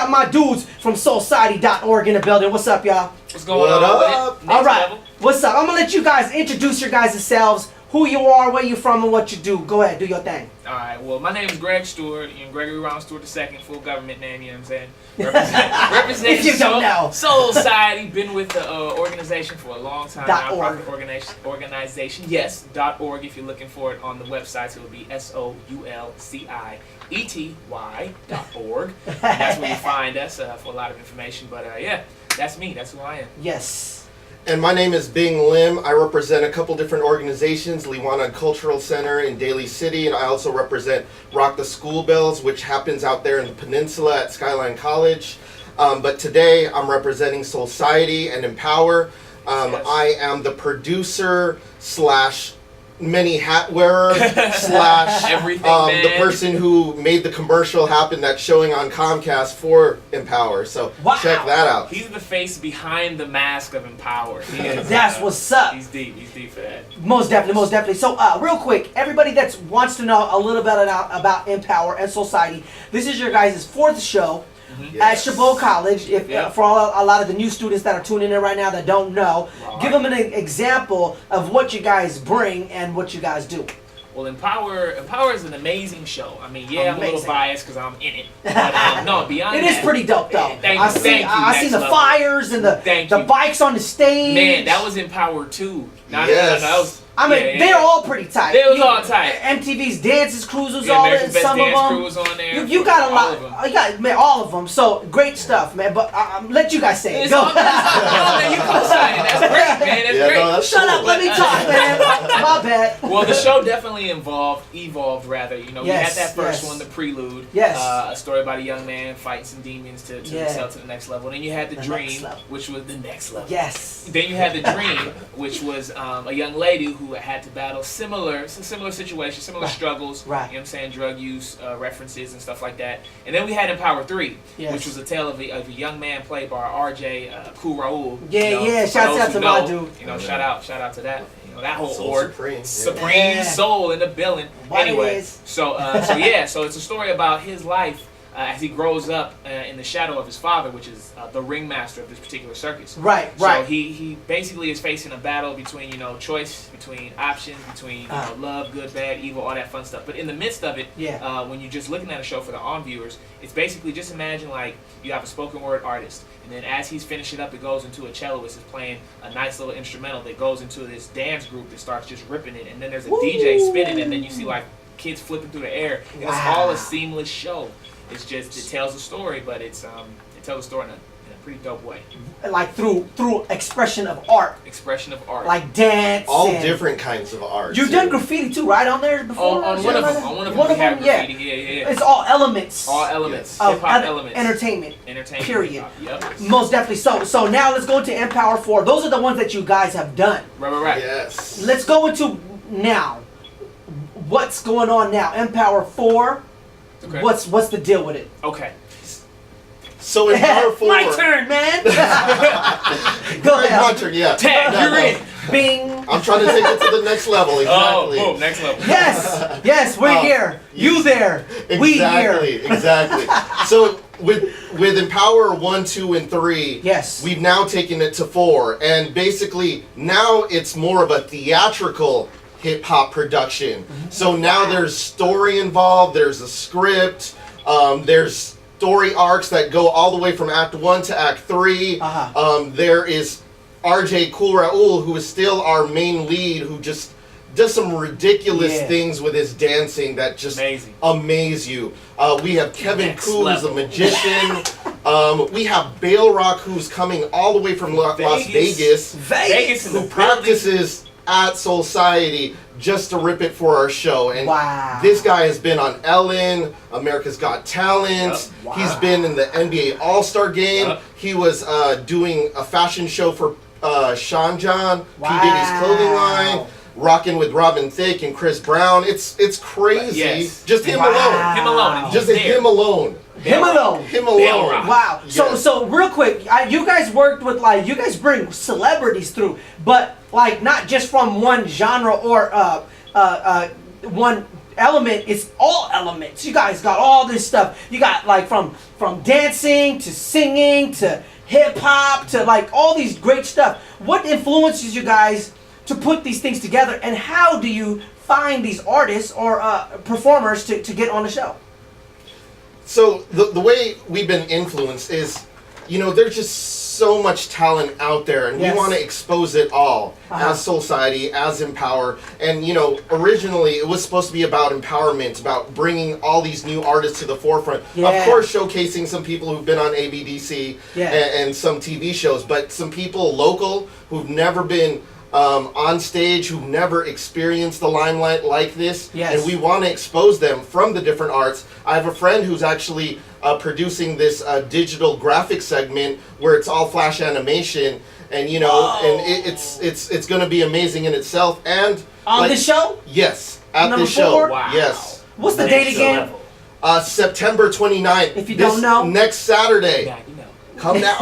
got my dudes from Soulsociety.org in the building. What's up, y'all? What's going on? All right. What's up? I'm going to let you guys introduce your guys' selves, who you are, where you from, and what you do. Go ahead, do your thing. All right. Well, my name is Greg Stewart, Gregory Ron Stewart II, full government name, you know what I'm saying? Representing If you don't know. Soul Society, been with the organization for a long time. .org. Organization, yes, .org if you're looking for it on the website. So it'll be SOULCIETY.org. That's where you find us for a lot of information. But yeah, that's me. That's who I am. Yes. And my name is Bing Lim. I represent a couple different organizations, Liwana Cultural Center in Daly City, and I also represent Rock the School Bells, which happens out there in the peninsula at Skyline College. But today I'm representing Soulsociety and Empower. Yes. I am the producer slash many hat wearer slash everything, the person who made the commercial happen that's showing on Comcast for Empower. So check that out. He's the face behind the mask of Empower. He is, That's what's up. He's deep for that. Most definitely. So, real quick, everybody that wants to know a little bit about Empower and Soulsociety, this is your guys' fourth show. At Chabot College. For a lot of the new students that are tuning in right now that don't know, give them an example of what you guys bring and what you guys do. Well, Empower is an amazing show. I mean, I'm a little biased because I'm in it. But no, beyond it that, is pretty dope though. I seen the fires and the bikes on the stage. Man, that was Empower 2. No, that was. They're all pretty tight. They was all tight. MTV's Dances Cruise was all in. Some of them. Crew was on there. You got a lot. You got all of them. So great stuff, man. But let you guys say it. Go. Man, you co-signing. That's great, man. That's great. No, that's Shut up. Let me talk, man. My bad. Well, the show definitely evolved. You had that first one, the prelude. Yes. A story about a young man fighting some demons to excel to the next level. Then you had the Dream, which was the next level. Yes. Then you had the Dream, which was a young lady who had to battle similar situations, similar struggles. Right. You know what I'm saying? Drug use references and stuff like that. And then we had Empower 3, which was a tale of a young man played by RJ Cool Raul. Shout out to my dude. Shout out to that. That whole Soul org, Supreme Soul in the building. Anyway, so it's a story about his life as he grows up in the shadow of his father, which is the ringmaster of this particular circus. Right. So he basically is facing a battle between choice, between options, between love, good, bad, evil, all that fun stuff. But in the midst of it, when you're just looking at a show for the on viewers, it's basically just imagine like you have a spoken word artist, and then as he's finishing up, it goes into a celloist is playing a nice little instrumental that goes into this dance group that starts just ripping it, and then there's a DJ spinning, and then you see like kids flipping through the air. And it's all a seamless show. It's just it tells a story, but it tells a story in a pretty dope way. Like through expression of art. Expression of art. Like dance. All different kinds of art. You've done graffiti too, right? On there before? On one of them. On one of them we have graffiti. Yeah. It's all elements. All elements. Of hip-hop elements. Entertainment. Period. Yep. Most definitely. So now let's go into Empower 4. Those are the ones that you guys have done. Right. Yes. Let's go into now. What's going on now? Empower 4. Okay. What's the deal with it? Okay. So Empower 4. My turn, man. Go ahead. My turn, yeah. Tag, you're in. Bing. I'm trying to take it to the next level. Exactly. Oh, boom, next level. Yes, we're here. You there. We here. Exactly. So with Empower 1, 2, and 3, we've now taken it to 4, and basically now it's more of a theatrical hip-hop production. So now there's story involved, there's a script, there's story arcs that go all the way from Act 1 to Act 3. There is RJ Cool Raul, who is still our main lead, who just does some ridiculous things with his dancing that just amaze you. We have Kevin Koo, who's a magician. We have Bale Rock, who's coming all the way from Las Vegas, who practices at Soulsociety just to rip it for our show. And this guy has been on Ellen, America's Got Talent. He's been in the NBA All-Star Game. He was doing a fashion show for Sean John, P. Diddy's clothing line, rocking with Robin Thicke and Chris Brown. It's crazy. Just him alone. Him alone. Just him alone. Him alone. Wow. Yes. So real quick, you guys worked with you guys bring celebrities through, but not just from one genre or one element is all elements. You guys got all this stuff. You got like from dancing to singing to hip hop to like all these great stuff. What influences you guys to put these things together, and how do you find these artists or performers to get on the show? So the way we've been influenced is, you know, there's just so much talent out there, and we want to expose it all as Soul Society, as Empower. And you know, originally it was supposed to be about empowerment, about bringing all these new artists to the forefront. Of course, showcasing some people who've been on ABDC and some TV shows, but some people local who've never been on stage, who've never experienced the limelight like this, and we want to expose them from the different arts. I have a friend who's actually producing this digital graphic segment where it's all flash animation, and you know, and it's going to be amazing in itself. And on the show, yes, at Number the show, 4? Wow. yes. What's the date again? September 29th. If you don't know, next Saturday. Yeah, you know. Come now.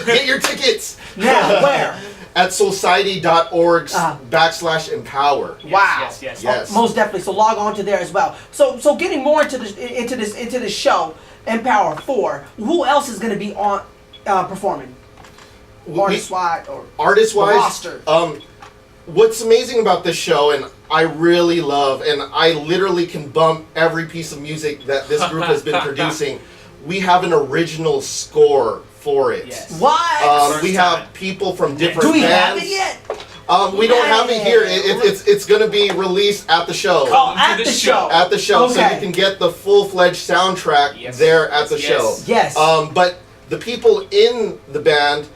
Get your tickets. Now, where? At society.org/empower. Wow. Yes. Most definitely. So log on to there as well. So getting more into this show, Empower 4. Who else is going to be on performing? Artist-wise or artist-wise, roster. What's amazing about this show, and I really love, and I literally can bump every piece of music that this group has been producing. We have an original score for it. Yes. What? We have people from different Do we bands. have it yet? We don't have it here. It's going to be released at the show. Oh, at the show. At the show, Okay. so you can get the full-fledged soundtrack there at the show. Yes. But the people in the band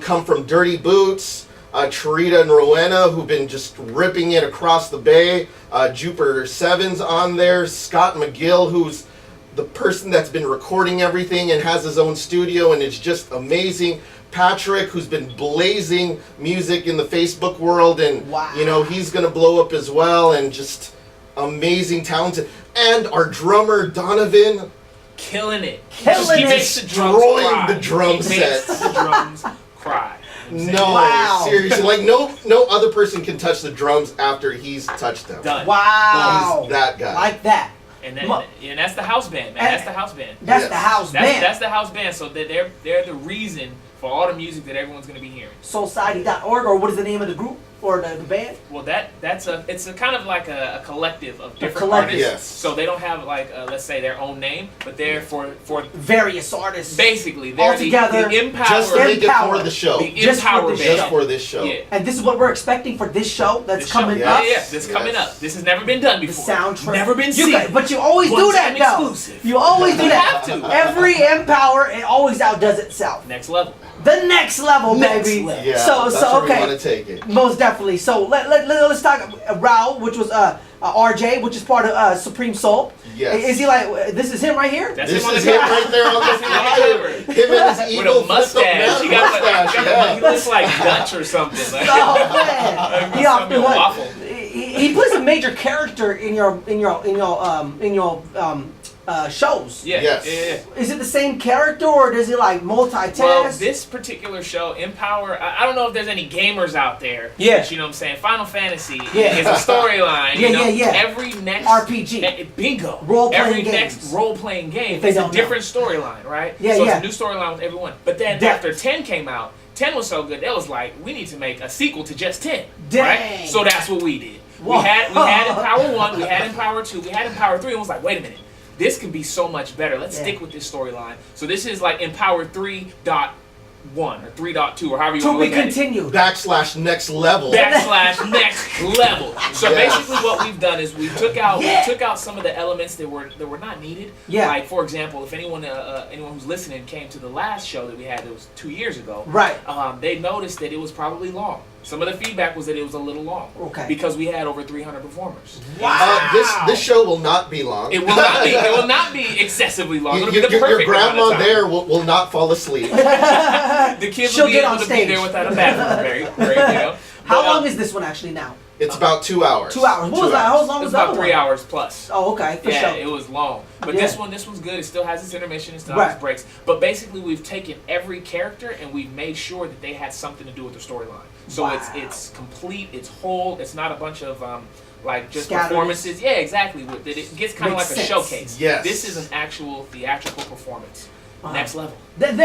come from Dirty Boots, Charita and Rowena, who've been just ripping it across the bay. Jupiter 7's on there. Scott McGill, who's the person that's been recording everything and has his own studio, and it's just amazing. Patrick, who's been blazing music in the Facebook world, and you know, he's gonna blow up as well, and just amazing, talented. And our drummer Donovan, killing it. Killing makes it. the drums cry. the drum He set. makes the drums cry. No, Wow. seriously, like no other person can touch the drums after he's touched them. Done. Wow. He's that guy. Like that. And that's the house band, man. That's the house band. That's the house band. That's the house band. So they're the reason for all the music that everyone's gonna be hearing. Society.org, or what is the name of the group or the band? Well, it's a kind of like a collective of different collective. artists. Yes. So they don't have like let's say their own name, but they're for various artists. basically they're all together. the Empower. Just to make it Empower. for the show. The Just for Empower this band. Just for this show. Yeah. And this is what we're expecting for this show that's coming Yeah, up. that's coming up. This has never been done The before. soundtrack. Never been You seen. guys, but you always do that, One-time though. exclusive. You always do You that. have to. Every Empower, it always outdoes itself. Next level. The next level, Next baby. level. Yeah, So that's where okay. we want to take it. Most definitely. So let's talk Raul, which was RJ, which is part of Supreme Soul. Yes. Is he like this is him right here? That's This him on is the him cover. right there on the That's him on the flyer. cover. Him and his With evil a mustache. He got mustache. he looks like Dutch or something. Like, Oh man. He off the hook. waffle. He plays a major character in your shows. Yeah, Yes. yeah. Is it the same character, or does he like multitask? Well, this particular show, Empower, I don't know if there's any gamers out there. Yeah. But you know what I'm saying? Final Fantasy Yeah. is a storyline. Yeah, you know? yeah. Every next RPG. Bingo. Role-playing Every games. next role-playing game If they is a don't know. different storyline, right? Yeah, so yeah. it's a new storyline with everyone. But then Depth. after 10 came out, 10 was so good, that was like, we need to make a sequel to just 10. Dang. Right? So that's what we did. Whoa. We had Empower 1, we had Empower 2, we had Empower 3, and was like, wait a minute. This can be so much better. Let's stick with this storyline. So this is like Empower 3.1 or 3.2 or however you To want to be look at it. continued. / next level. / next level. So Yes. basically, what we've done is we took out some of the elements that were not needed. Yeah. Like for example, if anyone who's listening came to the last show that we had, that was 2 years ago. Right. They noticed that it was probably long. Some of the feedback was that it was a little long. Okay. Because we had over 300 performers. This show will not be long. It will not be. It will not be excessively long. It'll be the Your perfect amount grandma of time. there will not fall asleep. The kids She'll will be get able on to stage. be there without a bathroom break, you know? How But, long is this one actually now? It's about 2 hours. 2 hours. What 2 was that? hours. How long It was was that about 3 hours plus. Oh, okay, for Yeah, sure. it was long. But Yeah. this one's good. It still has its intermission, it still Right. has its breaks. But basically, we've taken every character and we've made sure that they had something to do with the storyline. So Wow. it's complete, it's whole. It's not a bunch of like just Scattered. performances. Yeah, exactly. It gets kind of like a showcase. Yes. This is an actual theatrical performance. Next level. Then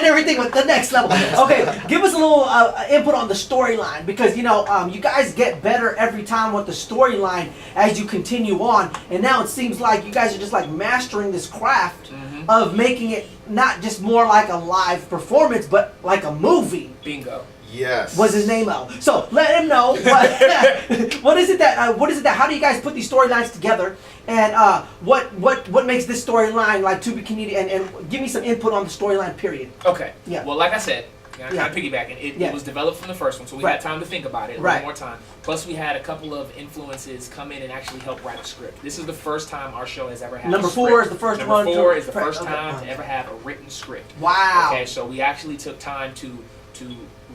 everything with the next level. Okay, give us a little input on the storyline, because you guys get better every time with the storyline as you continue on, and now it seems like you guys are just like mastering this craft of making it not just more like a live performance, but like a movie. Bingo. Yes. Was his name L? So let him know what is it that how do you guys put these storylines together, and what makes this storyline like to be comedian, and give me some input on the storyline period. Okay. Yeah. Well, like I said, kind of piggybacking. It was developed from the first one, so we had time to think about it a little more time. Plus, we had a couple of influences come in and actually help write a script. This is the first time our show has ever had Number a script. 4 is the first one. Number 4 is the first time to ever have a written script. Wow. Okay, so we actually took time to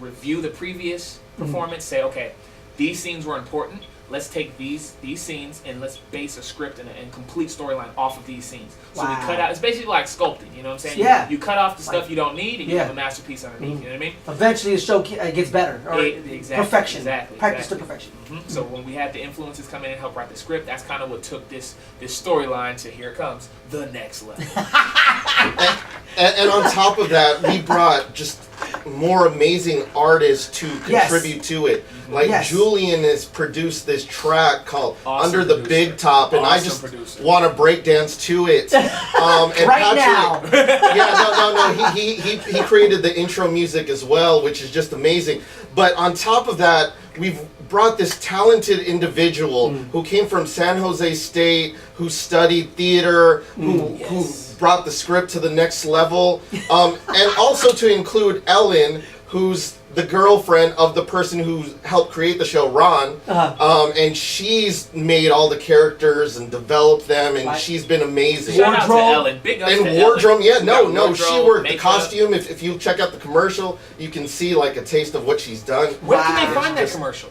review the previous performance, say, okay, these scenes were important. Let's take these scenes and let's base a script and complete storyline off of these scenes. So we cut out. It's basically like sculpting. You know what I'm saying? Yeah. You cut off the stuff you don't need, and you have a masterpiece underneath. You know what I mean? Eventually, the show gets better. Exactly. Perfection. Exactly. Practice to perfection. So when we had the influences come in and help write the script, that's kind of what took this storyline to, here it comes, the next level. and on top of that, we brought just more amazing artists to contribute to it. Like Julian has produced this track called Under the Big Top, and I just want to break dance to it. And right Patrick, now. no. He created the intro music as well, which is just amazing. But on top of that, we've brought this talented individual who came from San Jose State, who studied theater, who brought the script to the next level, and also to include Ellen, who's the girlfriend of the person who helped create the show, Ron, and she's made all the characters and developed them, and she's been amazing. Shout out to Ellen. Big ups to wardrobe, Ellen. she worked the costume. If you check out the commercial, you can see like a taste of what she's done. Where can they find that commercial?